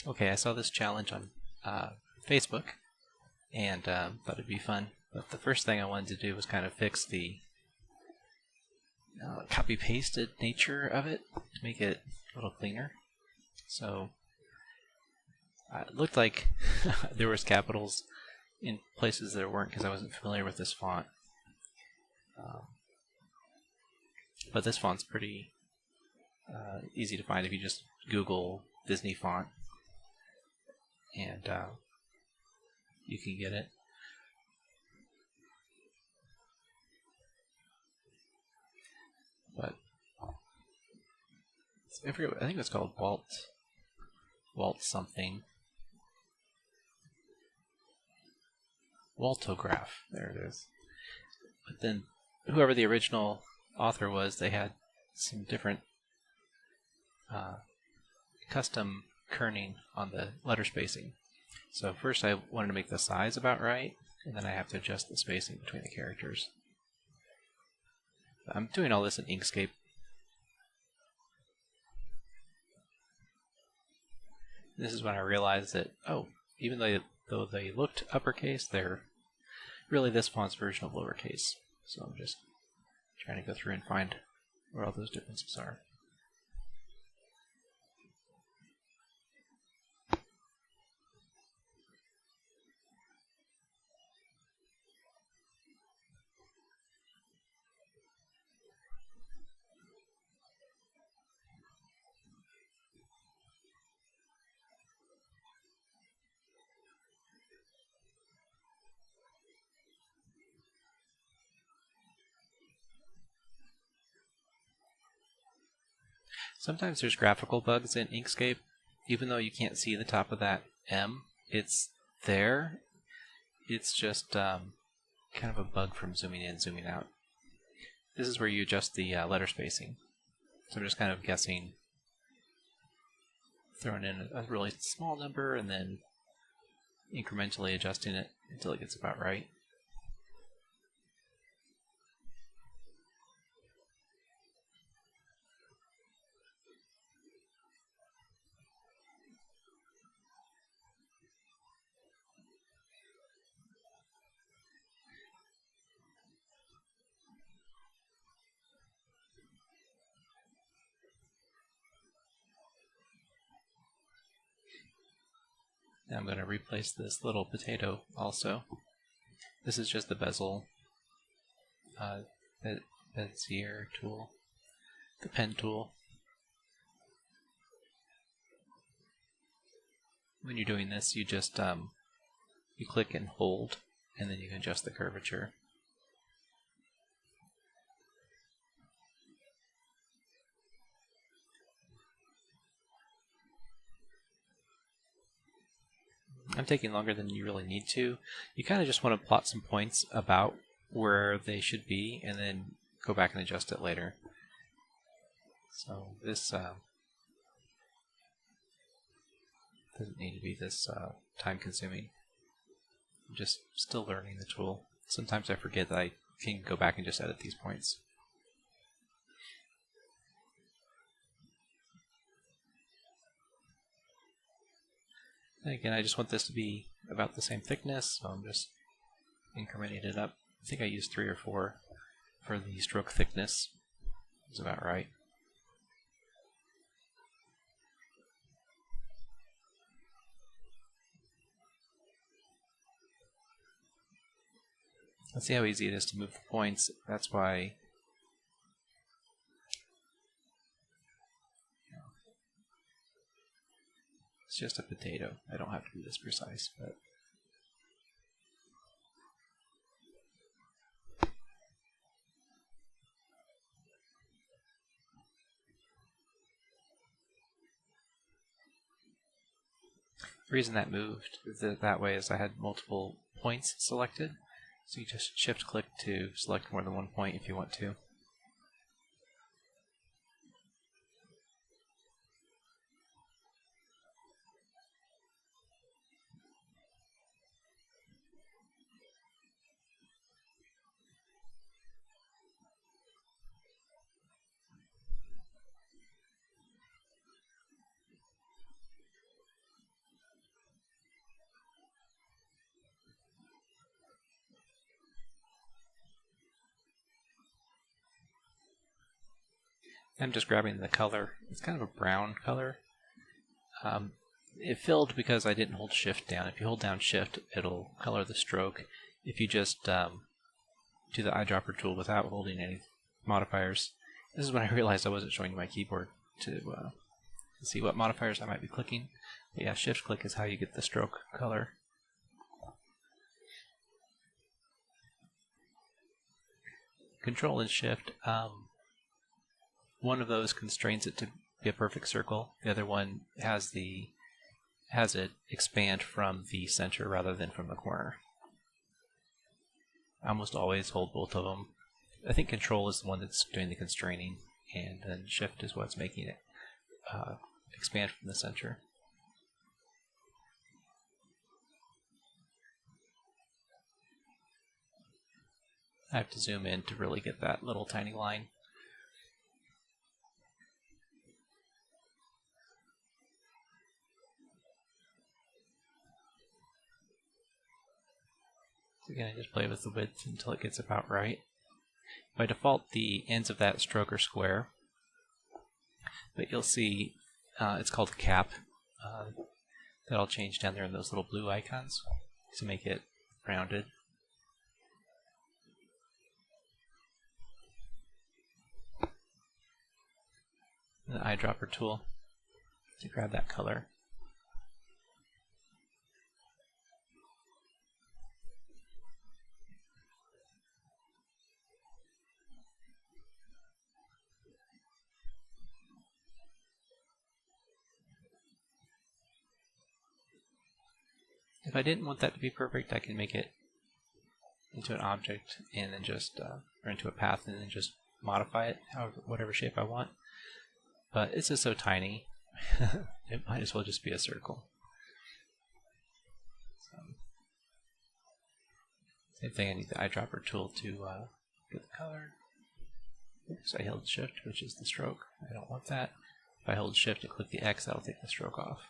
Okay, I saw this challenge on Facebook and thought it'd be fun. But the first thing I wanted to do was kind of fix the copy-pasted nature of it to make it a little cleaner. So it looked like there was capitals in places there weren't because I wasn't familiar with this font. But this font's pretty easy to find if you just Google Disney font, and you can get it. But I think it's called Walt something. Waltograph. There it is. But then, whoever the original author was, they had some different custom kerning on the letter spacing. So first I wanted to make the size about right, and then I have to adjust the spacing between the characters. I'm doing all this in Inkscape. This is when I realized that, even though they looked uppercase, they're really this font's version of lowercase. So I'm just trying to go through and find where all those differences are. Sometimes there's graphical bugs in Inkscape. Even though you can't see the top of that M, it's there. It's just kind of a bug from zooming in, zooming out. This is where you adjust the letter spacing. So I'm just kind of guessing, throwing in a really small number and then incrementally adjusting it until it gets about right. Now I'm going to replace this little potato also. This is just the bezel Bezier tool, the pen tool. When you're doing this, you just you click and hold, and then you can adjust the curvature. I'm taking longer than you really need to. You kind of just want to plot some points about where they should be and then go back and adjust it later. So this doesn't need to be this time consuming. I'm just still learning the tool. Sometimes I forget that I can go back and just edit these points. And again, I just want this to be about the same thickness, so I'm just incrementing it up. I think I used 3 or 4 for the stroke thickness. It's about right. Let's see how easy it is to move the points. That's why it's just a potato. I don't have to be this precise, but the reason that moved that way is I had multiple points selected. So you just shift click to select more than one point if you want to. I'm just grabbing the color. It's kind of a brown color. It filled because I didn't hold shift down. If you hold down shift, it'll color the stroke. If you just do the eyedropper tool without holding any modifiers, this is when I realized I wasn't showing my keyboard to see what modifiers I might be clicking. But yeah, shift click is how you get the stroke color. Control and shift, one of those constrains it to be a perfect circle. The other one has it expand from the center rather than from the corner. I almost always hold both of them. I think control is the one that's doing the constraining, and then shift is what's making it expand from the center. I have to zoom in to really get that little tiny line. So again, I just play with the width until it gets about right. By default, the ends of that stroke are square, but you'll see it's called a cap. That'll change down there in those little blue icons to make it rounded. The eyedropper tool to grab that color. If I didn't want that to be perfect, I can make it into an object and then just, or into a path and then just modify it however, whatever shape I want. But it's just so tiny, it might as well just be a circle. So, same thing, I need the eyedropper tool to get the color. Oops, I held shift, which is the stroke. I don't want that. If I hold shift and click the X, that'll take the stroke off.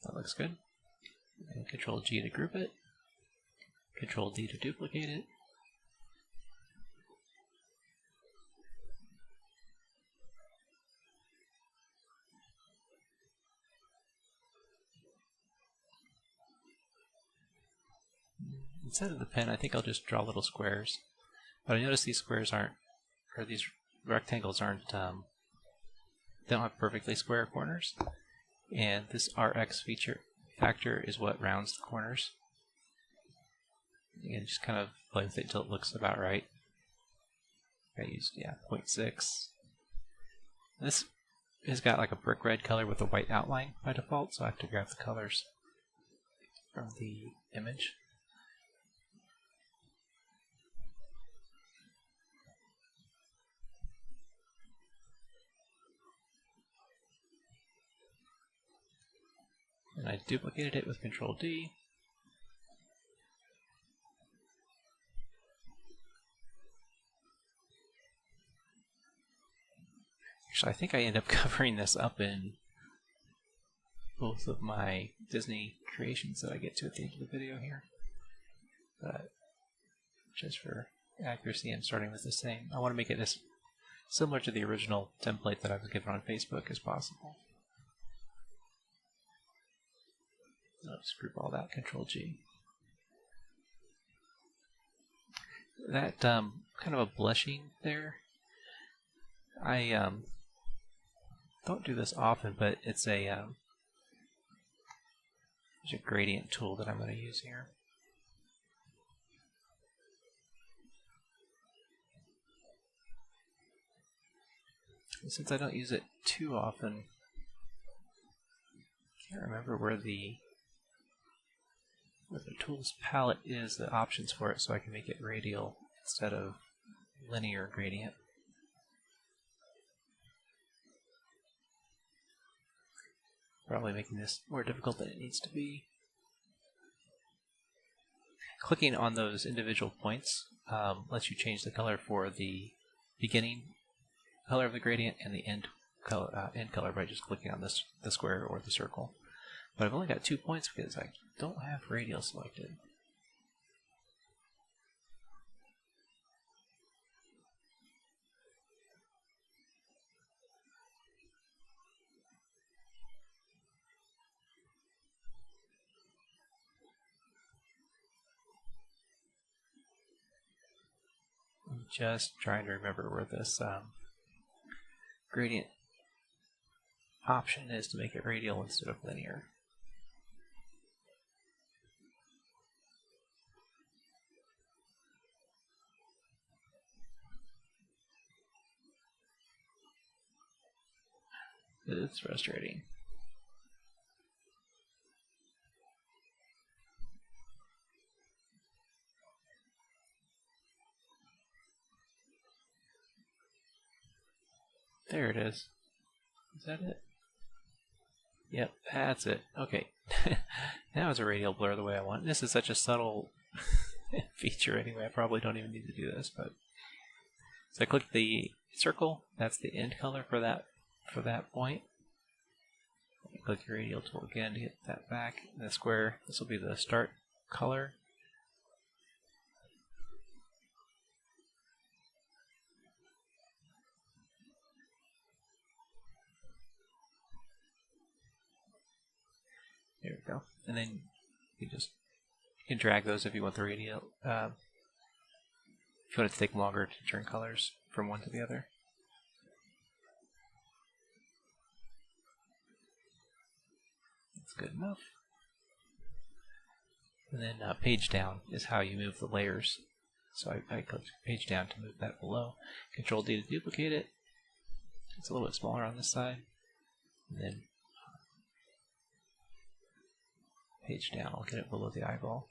That looks good. And Control G to group it. Control D to duplicate it. Instead of the pen, I think I'll just draw little squares. But I notice these squares aren't, or these rectangles aren't, they don't have perfectly square corners. And this RX factor is what rounds the corners. You can just kind of play with it until it looks about right. I used, 0.6. This has got like a brick red color with a white outline by default, so I have to grab the colors from the image. And I duplicated it with Control D. Actually, I think I end up covering this up in both of my Disney creations that I get to at the end of the video here. But just for accuracy, I'm starting with the same. I want to make it as similar to the original template that I was given on Facebook as possible. I'll just group all that, Control G. That kind of a blushing there, I don't do this often, but it's a there's a gradient tool that I'm going to use here. And since I don't use it too often, I can't remember where the tools palette is, the options for it, so I can make it radial instead of linear gradient. Probably making this more difficult than it needs to be. clicking on those individual points lets you change the color for the beginning color of the gradient and the end color by just clicking on the square or the circle. But I've only got 2 points because I don't have radial selected. I'm just trying to remember where this gradient option is to make it radial instead of linear. It's frustrating. There it is. Is that it? Yep, that's it. Okay. Now it's a radial blur the way I want. This is such a subtle feature anyway. I probably don't even need to do this, but so I click the circle. That's the end color for that point. Click your radial tool again to get that back. And the square, this will be the start color. There we go. And then you can drag those if you want the radial. If you want it to take longer to turn colors from one to the other. That's good enough. And then page down is how you move the layers. So I clicked page down to move that below. Control D to duplicate it. It's a little bit smaller on this side. And then page down, I'll get it below the eyeball.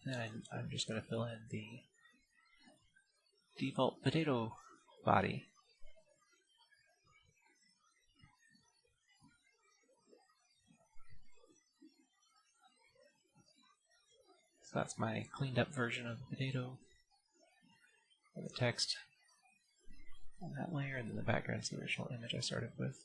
Then I'm just going to fill in the default potato body. So that's my cleaned up version of the potato. And the text on that layer, and then the background is the original image I started with.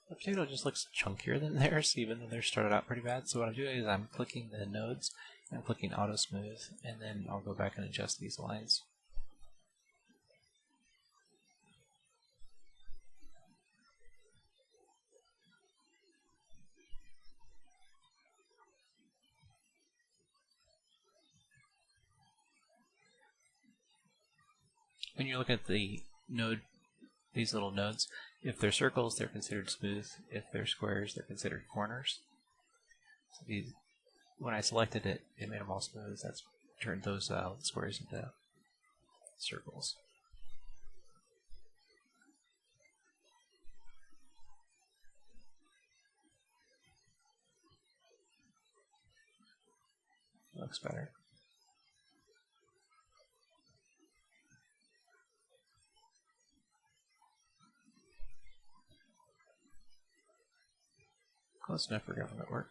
The potato just looks chunkier than theirs, even though theirs started out pretty bad. So what I'm doing is I'm clicking the nodes, and I'm clicking auto smooth, and then I'll go back and adjust these lines. When you look at the node, these little nodes, if they're circles, they're considered smooth. If they're squares, they're considered corners. So these, when I selected it, it made them all smooth. That's turned those squares into circles. Looks better. Close enough for government work.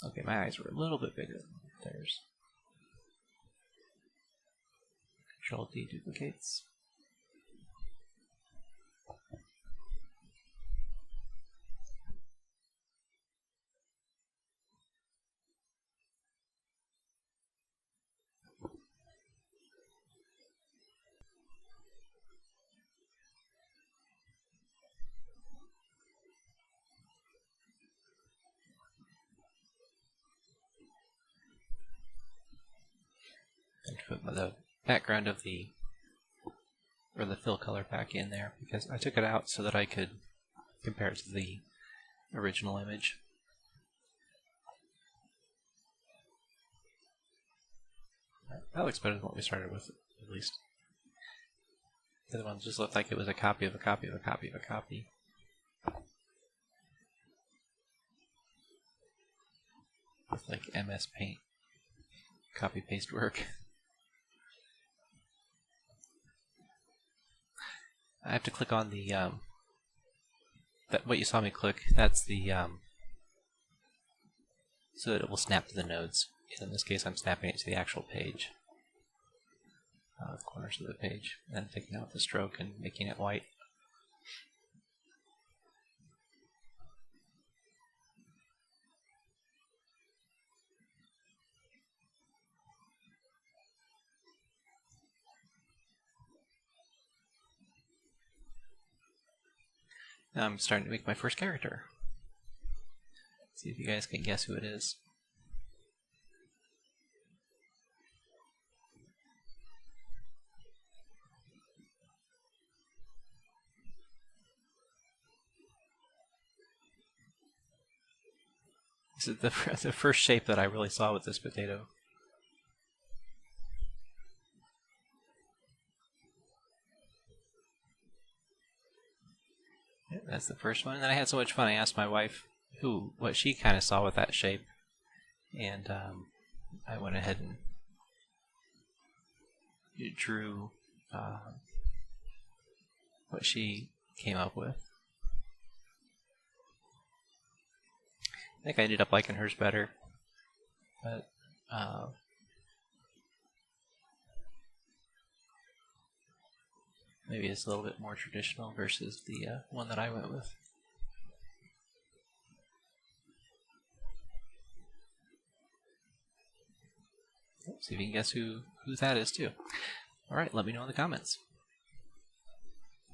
Okay, my eyes were a little bit bigger than theirs. Control D duplicates. And put the background of the fill color back in there because I took it out so that I could compare it to the original image. That looks better than what we started with, at least. The other one just looked like it was a copy of a copy of a copy of a copy. With like MS Paint copy paste work. I have to click on the what you saw me click. That's the so that it will snap to the nodes. In this case, I'm snapping it to the actual page, the corners of the page, and then taking out the stroke and making it white. Now I'm starting to make my first character. Let's see if you guys can guess who it is. This is the first shape that I really saw with this potato. Yeah, that's the first one. And then I had so much fun, I asked my wife what she kind of saw with that shape. And I went ahead and drew what she came up with. I think I ended up liking hers better, but maybe it's a little bit more traditional versus the one that I went with. See if you can guess who that is too. Alright, let me know in the comments.